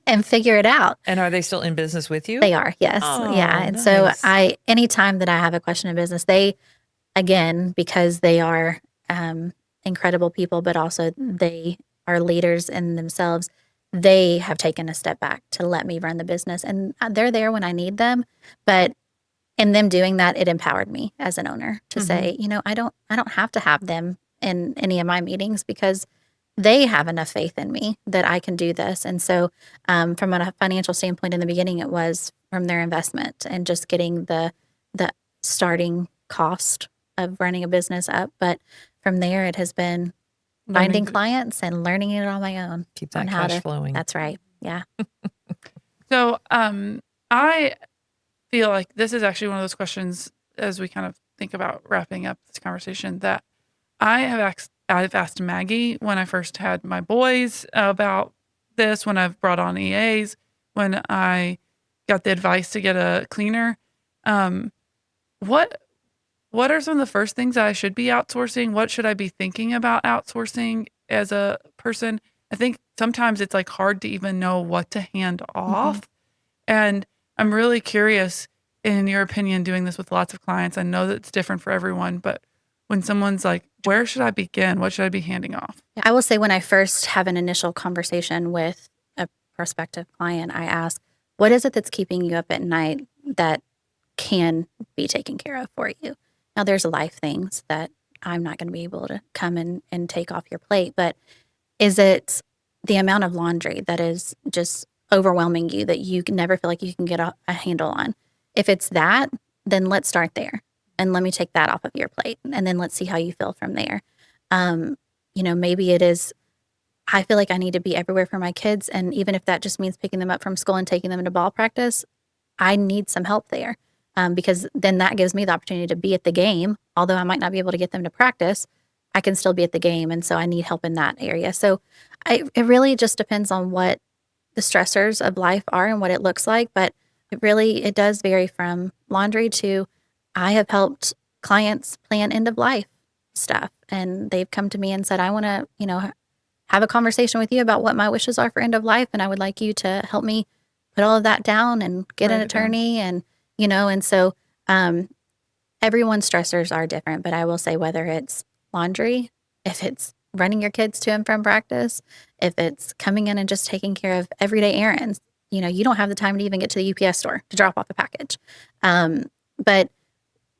Speaker 2: and figure it out.
Speaker 1: And are they still in business with you?
Speaker 2: They are, yes.
Speaker 1: Oh,
Speaker 2: Yeah. And so
Speaker 1: nice.
Speaker 2: anytime that I have a question in business, again, because they are incredible people, but also they are leaders in themselves, they have taken a step back to let me run the business. And they're there when I need them. But in them doing that, it empowered me as an owner to say, I don't have to have them in any of my meetings, because they have enough faith in me that I can do this. And so from a financial standpoint, in the beginning, it was from their investment and just getting the starting cost of running a business up. But from there, it has been finding clients and learning it on my own.
Speaker 1: Keep that
Speaker 2: on how
Speaker 1: cash flowing.
Speaker 2: That's right. Yeah.
Speaker 3: So I feel like this is actually one of those questions as we kind of think about wrapping up this conversation that I've asked Maggie when I first had my boys about this, when I've brought on EAs, when I got the advice to get a cleaner. What are some of the first things I should be outsourcing? What should I be thinking about outsourcing as a person? I think sometimes it's like hard to even know what to hand off. And I'm really curious, in your opinion, doing this with lots of clients. I know that it's different for everyone, but when someone's like, where should I begin? What should I be handing off?
Speaker 2: I will say when I first have an initial conversation with a prospective client, I ask, what is it that's keeping you up at night that can be taken care of for you? Now, there's life things that I'm not going to be able to come and take off your plate, but is it the amount of laundry that is just overwhelming you that you can never feel like you can get a handle on? if it's that, then let's start there and let me take that off of your plate. And then let's see how you feel from there. Maybe it is, I feel like I need to be everywhere for my kids. And even if that just means picking them up from school and taking them to ball practice, I need some help there. Because then that gives me the opportunity to be at the game. Although I might not be able to get them to practice, I can still be at the game. And so I need help in that area. So it really just depends on what the stressors of life are and what it looks like. But it does vary from laundry to, I have helped clients plan end of life stuff. And they've come to me and said, I want to, have a conversation with you about what my wishes are for end of life. And I would like you to help me put all of that down and get an
Speaker 3: Write it down.
Speaker 2: attorney. And so everyone's stressors are different. But I will say, whether it's laundry, if it's running your kids to and from practice, if it's coming in and just taking care of everyday errands, you don't have the time to even get to the UPS store to drop off a package. But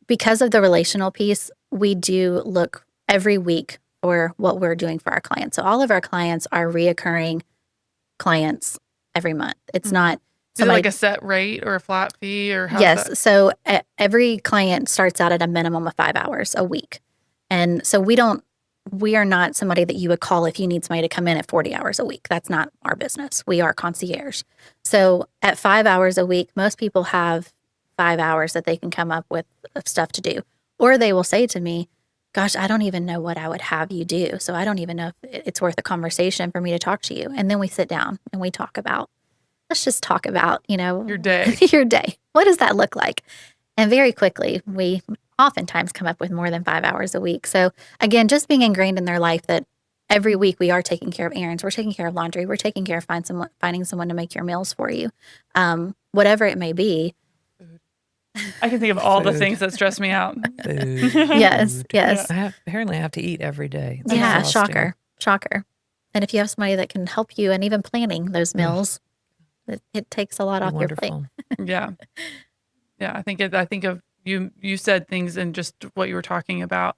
Speaker 2: because of the relational piece, we do look every week for what we're doing for our clients. So all of our clients are reoccurring clients every month. It's not
Speaker 3: Is it
Speaker 2: somebody.
Speaker 3: like a set rate or a flat fee, or how's
Speaker 2: Yes.
Speaker 3: that?
Speaker 2: So every client starts out at a minimum of 5 hours a week. And so we are not somebody that you would call if you need somebody to come in at 40 hours a week. That's not our business. We are concierge. So at 5 hours a week, most people have 5 hours that they can come up with of stuff to do. Or they will say to me, gosh, I don't even know what I would have you do. So I don't even know if it's worth a conversation for me to talk to you. And then we sit down and we talk about, let's just talk about,
Speaker 3: Your day.
Speaker 2: your day. What does that look like? And very quickly, we oftentimes come up with more than 5 hours a week. So again, just being ingrained in their life that every week we are taking care of errands, we're taking care of laundry, we're taking care of finding someone to make your meals for you, whatever it may be.
Speaker 3: I can think of all the
Speaker 1: Food.
Speaker 3: things that stress me out.
Speaker 1: Food.
Speaker 2: Yes,
Speaker 1: Food.
Speaker 2: yes.
Speaker 1: Apparently I have to eat every day. It's
Speaker 2: Yeah,
Speaker 1: exhausting.
Speaker 2: shocker. And if you have somebody that can help you and even planning those meals, it takes a lot
Speaker 1: Be
Speaker 2: off your plate.
Speaker 1: wonderful.
Speaker 3: Yeah. I think of you said things and just what you were talking about.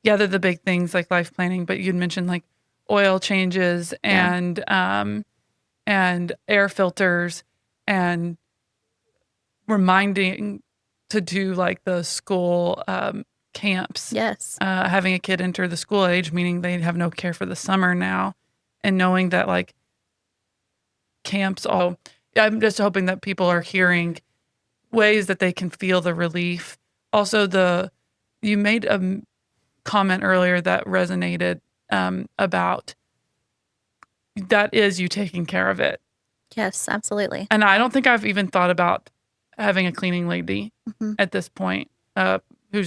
Speaker 3: Yeah, they're the big things like life planning, but you'd mentioned like oil changes and air filters and reminding to do like the school camps.
Speaker 2: Yes.
Speaker 3: Having a kid enter the school age, meaning they have no care for the summer now, and knowing that like camps all. I'm just hoping that people are hearing ways that they can feel the relief. Also, you made a comment earlier that resonated about that is you taking care of it.
Speaker 2: Yes, absolutely.
Speaker 3: And I don't think I've even thought about having a cleaning lady at this point who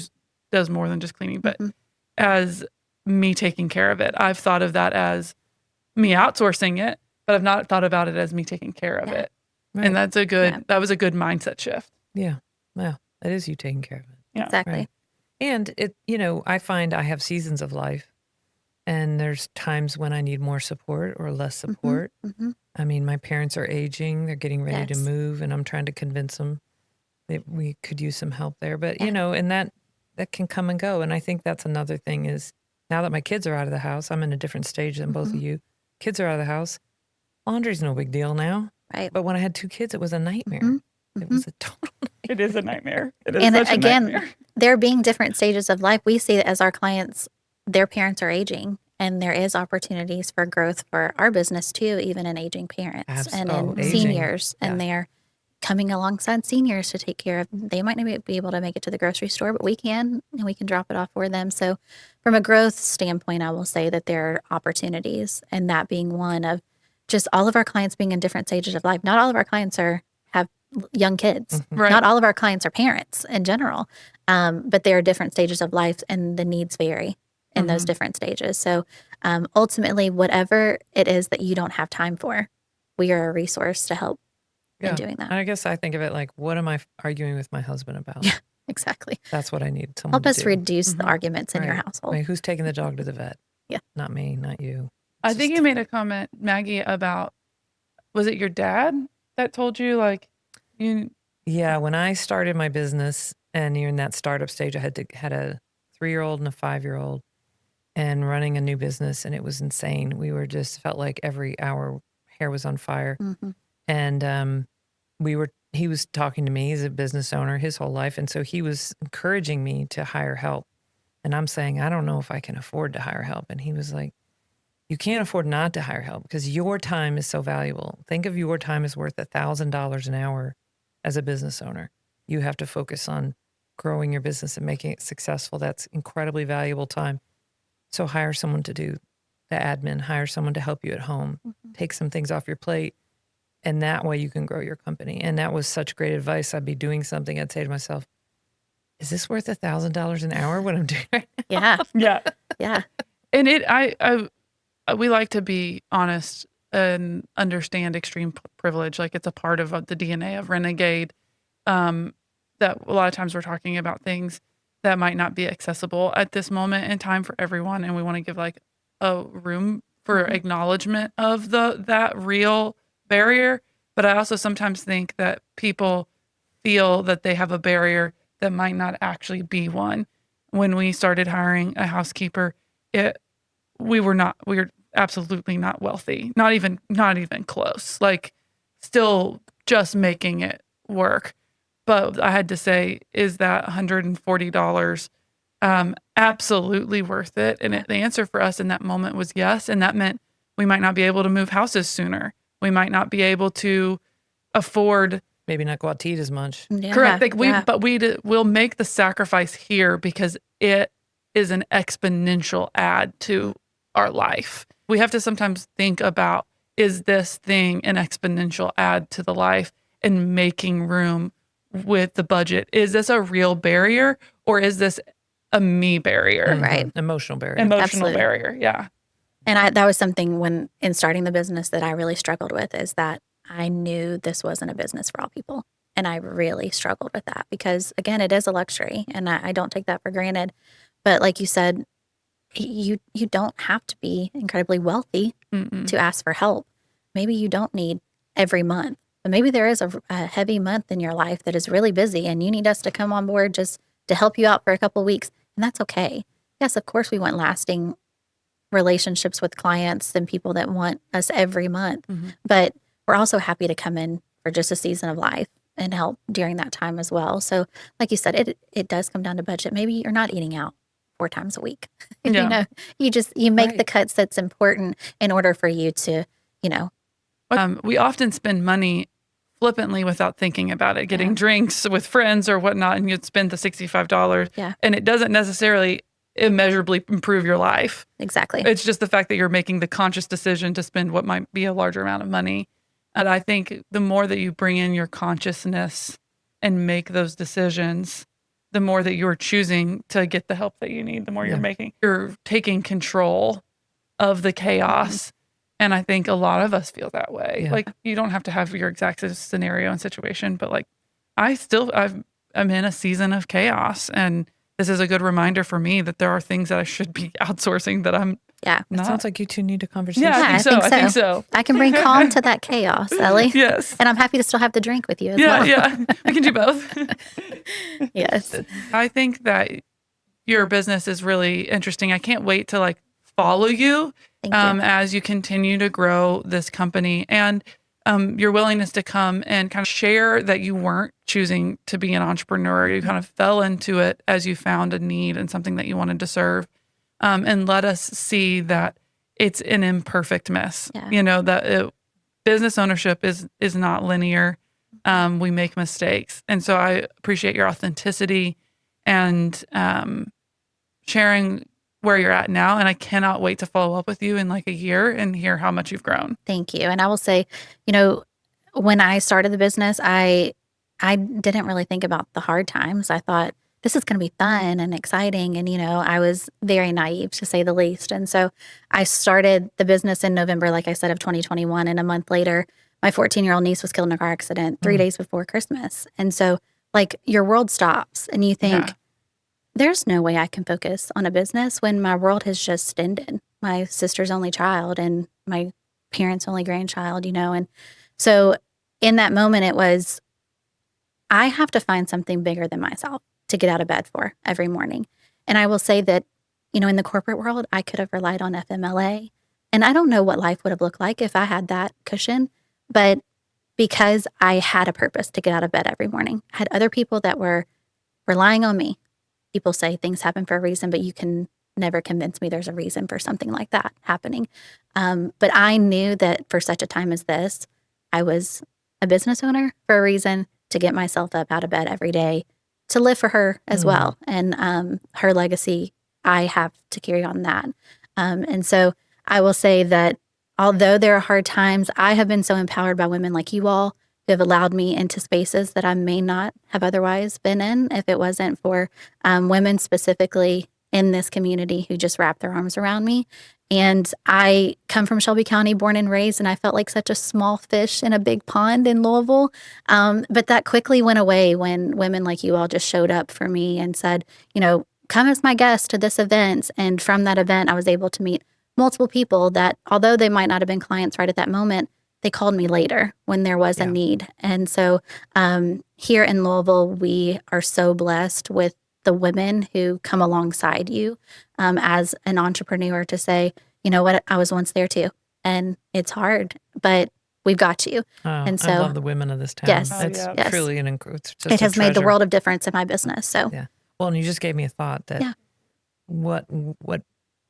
Speaker 3: does more than just cleaning, but as me taking care of it. I've thought of that as me outsourcing it, but I've not thought about it as me taking care of it.
Speaker 1: Right.
Speaker 3: And that was a good mindset shift.
Speaker 1: Yeah. Well, that is you taking care of it.
Speaker 3: Yeah.
Speaker 2: Exactly.
Speaker 1: Right. And I find I have seasons of life, and there's times when I need more support or less support. I mean, my parents are aging, they're getting ready to
Speaker 2: Yes.
Speaker 1: move, and I'm trying to convince them that we could use some help there. But, and that can come and go. And I think that's another thing is now that my kids are out of the house, I'm in a different stage than both of you. Kids are out of the house. Laundry's no big deal now.
Speaker 2: Right.
Speaker 1: But when I had 2 kids, it was a nightmare. It was a total nightmare.
Speaker 3: It is a nightmare. It is
Speaker 2: And
Speaker 3: such a
Speaker 2: again,
Speaker 3: nightmare.
Speaker 2: there being different stages of life, we see that as our clients, their parents are aging, and there is opportunities for growth for our business too, even in aging parents and in
Speaker 1: aging.
Speaker 2: seniors.
Speaker 1: Yeah.
Speaker 2: And they're coming alongside seniors to take care of. They might not be able to make it to the grocery store, but we can, and we can drop it off for them. So from a growth standpoint, I will say that there are opportunities, and that being one of just all of our clients being in different stages of life. Not all of our clients have young kids.
Speaker 3: Right.
Speaker 2: Not all of our clients are parents in general, but there are different stages of life, and the needs vary in those different stages. So ultimately, whatever it is that you don't have time for, we are a resource to help in doing that.
Speaker 1: I guess I think of it like, what am I arguing with my husband about?
Speaker 2: Yeah, exactly.
Speaker 1: That's what I need someone
Speaker 2: Help
Speaker 1: to
Speaker 2: us
Speaker 1: do.
Speaker 2: reduce the arguments in your
Speaker 1: Right.
Speaker 2: household.
Speaker 1: I mean, who's taking the dog to the vet?
Speaker 2: Yeah.
Speaker 1: Not me, not you.
Speaker 3: I think you made a comment, Maggie, about, was it your dad that told you like you?
Speaker 1: Yeah, when I started my business and you're in that startup stage, I had a 3-year-old and a 5-year-old and running a new business, and it was insane. We felt like every hour hair was on fire. And we were he was talking to me. He's a business owner his whole life. And so he was encouraging me to hire help. And I'm saying, I don't know if I can afford to hire help. And he was like, you can't afford not to hire help because your time is so valuable. Think of your time as worth $1,000 an hour as a business owner. You have to focus on growing your business and making it successful. That's incredibly valuable time. So hire someone to do the admin, hire someone to help you at home, take some things off your plate. And that way you can grow your company. And that was such great advice. I'd be doing something. I'd say to myself, is this worth $1,000 an hour what I'm doing right now?
Speaker 2: Yeah.
Speaker 3: Yeah.
Speaker 2: Yeah.
Speaker 3: And we like to be honest and understand extreme privilege. Like it's a part of the DNA of Renegade. That a lot of times we're talking about things that might not be accessible at this moment in time for everyone. And we want to give like a room for acknowledgement of that real barrier. But I also sometimes think that people feel that they have a barrier that might not actually be one. When we started hiring a housekeeper, we were absolutely not wealthy, not even close, like still just making it work. But I had to say, is that $140 absolutely worth it? And the answer for us in that moment was yes. And that meant we might not be able to move houses sooner. We might not be able to afford,
Speaker 1: Maybe not go out to eat as much.
Speaker 2: Yeah.
Speaker 3: correct. Like
Speaker 2: Yeah.
Speaker 3: we'll make the sacrifice here because it is an exponential add to our life. We have to sometimes think about, is this thing an exponential add to the life, and making room with the budget? Is this a real barrier or is this a me barrier?
Speaker 2: Right.
Speaker 1: Emotional barrier.
Speaker 3: Emotional
Speaker 2: Absolutely.
Speaker 3: barrier. Yeah.
Speaker 2: And that was something when in starting the business that I really struggled with, is that I knew this wasn't a business for all people. And I really struggled with that because, again, it is a luxury and I don't take that for granted. But like you said, you don't have to be incredibly wealthy to ask for help. Maybe you don't need every month, but maybe there is a heavy month in your life that is really busy and you need us to come on board just to help you out for a couple of weeks. And that's okay. Yes, of course, we want lasting relationships with clients and people that want us every month, but we're also happy to come in for just a season of life and help during that time as well. So like you said, it does come down to budget. Maybe you're not eating out 4 times a week.
Speaker 3: Yeah.
Speaker 2: You make the
Speaker 1: Right.
Speaker 2: cuts that's important in order for you to,
Speaker 3: We often spend money flippantly without thinking about it, getting
Speaker 2: Yeah.
Speaker 3: drinks with friends or whatnot, and you'd spend the $65.
Speaker 2: Yeah.
Speaker 3: And it doesn't necessarily immeasurably improve your life.
Speaker 2: exactly.
Speaker 3: It's just the fact that you're making the conscious decision to spend what might be a larger amount of money. And I think the more that you bring in your consciousness and make those decisions, the more that you're choosing to get the help that you need, the more you're taking control of the chaos. And I think a lot of us feel that way.
Speaker 1: Yeah.
Speaker 3: Like you don't have to have your exact scenario and situation, but like I'm in a season of chaos, and this is a good reminder for me that there are things that I should be outsourcing that I'm
Speaker 2: Yeah.
Speaker 1: It
Speaker 3: not.
Speaker 1: sounds like you two need a conversation.
Speaker 3: Yeah, I think so.
Speaker 2: I can bring calm to that chaos, Ellie.
Speaker 3: Yes.
Speaker 2: And I'm happy to still have the drink with you as
Speaker 3: Yeah,
Speaker 2: well.
Speaker 3: yeah. We can do both.
Speaker 2: Yes.
Speaker 3: I think that your business is really interesting. I can't wait to like follow you,
Speaker 2: Thank you.
Speaker 3: as you continue to grow this company, and your willingness to come and kind of share that you weren't choosing to be an entrepreneur. You kind of fell into it as you found a need and something that you wanted to serve, and let us see that it's an imperfect mess.
Speaker 2: Yeah.
Speaker 3: You know, that business ownership is not linear. We make mistakes. And so I appreciate your authenticity and sharing where you're at now. And I cannot wait to follow up with you in like a year and hear how much you've grown.
Speaker 2: Thank you. And I will say, when I started the business, I didn't really think about the hard times. I thought this is going to be fun and exciting. And, I was very naive to say the least. And so I started the business in November, like I said, of 2021. And a month later, my 14-year-old niece was killed in a car accident 3 days before Christmas. And so like your world stops and you think,
Speaker 3: Yeah.
Speaker 2: there's no way I can focus on a business when my world has just ended. My sister's only child and my parents' only grandchild, And so in that moment, it was, I have to find something bigger than myself to get out of bed for every morning. And I will say that, in the corporate world, I could have relied on FMLA. And I don't know what life would have looked like if I had that cushion. But because I had a purpose to get out of bed every morning. I had other people that were relying on me. People say things happen for a reason, but you can never convince me there's a reason for something like that happening. But I knew that for such a time as this, I was a business owner for a reason, to get myself up out of bed every day, to live for her as well. And her legacy, I have to carry on that. And so I will say that although there are hard times, I have been so empowered by women like you all who have allowed me into spaces that I may not have otherwise been in if it wasn't for women specifically in this community who just wrapped their arms around me. And I come from Shelby County, born and raised, and I felt like such a small fish in a big pond in Louisville. But that quickly went away when women like you all just showed up for me and said, come as my guest to this event. And from that event, I was able to meet multiple people that, although they might not have been clients right at that moment, they called me later when there was a need. And so here in Louisville, we are so blessed with the women who come alongside you as an entrepreneur to say, you know what, I was once there too. And it's hard, but we've got you. And so
Speaker 1: I love the women of this town.
Speaker 2: Yes,
Speaker 1: It's
Speaker 2: yes.
Speaker 1: truly it's just
Speaker 2: It has made the
Speaker 1: treasure.
Speaker 2: world of difference in my business. So
Speaker 1: Yeah. Well, and you just gave me a thought that what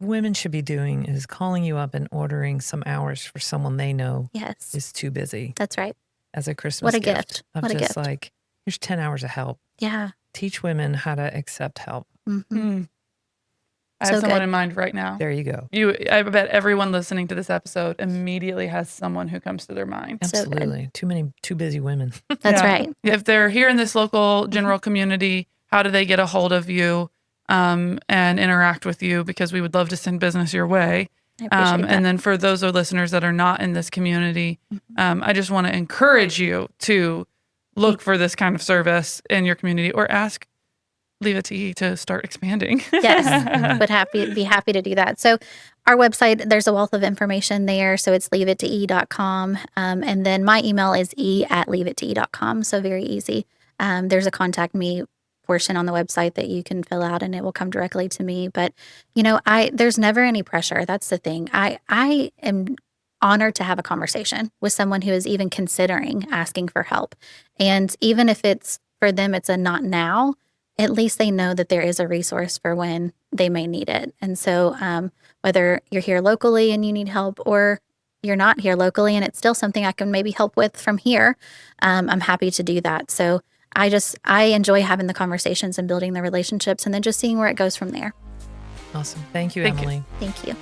Speaker 1: women should be doing is calling you up and ordering some hours for someone they know
Speaker 2: yes,
Speaker 1: is too busy
Speaker 2: that's right.
Speaker 1: as a Christmas
Speaker 2: What a
Speaker 1: gift.
Speaker 2: gift.
Speaker 1: Of
Speaker 2: What a
Speaker 1: just
Speaker 2: gift.
Speaker 1: like, here's 10 hours of help.
Speaker 2: Yeah.
Speaker 1: Teach women how to accept help.
Speaker 2: Mm-hmm.
Speaker 3: I have
Speaker 2: So
Speaker 3: someone
Speaker 2: good.
Speaker 3: in mind right now.
Speaker 1: There you go.
Speaker 3: I bet everyone listening to this episode immediately has someone who comes to their mind.
Speaker 2: So good.
Speaker 1: Absolutely. Too busy women.
Speaker 2: That's
Speaker 3: Yeah.
Speaker 2: right.
Speaker 3: If they're here in this local general community, how do they get a hold of you and interact with you? Because we would love to send business your way.
Speaker 2: I appreciate that.
Speaker 3: And then for those of listeners that are not in this community, I just want to encourage you to look for this kind of service in your community or ask Leave It to E to start expanding.
Speaker 2: Yes, would be happy to do that. So our website, there's a wealth of information there. So it's leaveitte.com. And then my email is e@leaveitte.com. So very easy. There's a contact me portion on the website that you can fill out and it will come directly to me. But, there's never any pressure. That's the thing. I am honored to have a conversation with someone who is even considering asking for help. And even if it's for them, it's a not now, at least they know that there is a resource for when they may need it. And so whether you're here locally and you need help or you're not here locally and it's still something I can maybe help with from here, I'm happy to do that. So I enjoy having the conversations and building the relationships and then just seeing where it goes from there.
Speaker 1: Awesome. Thank you,
Speaker 3: Thank you.
Speaker 1: Emily.
Speaker 2: Thank you.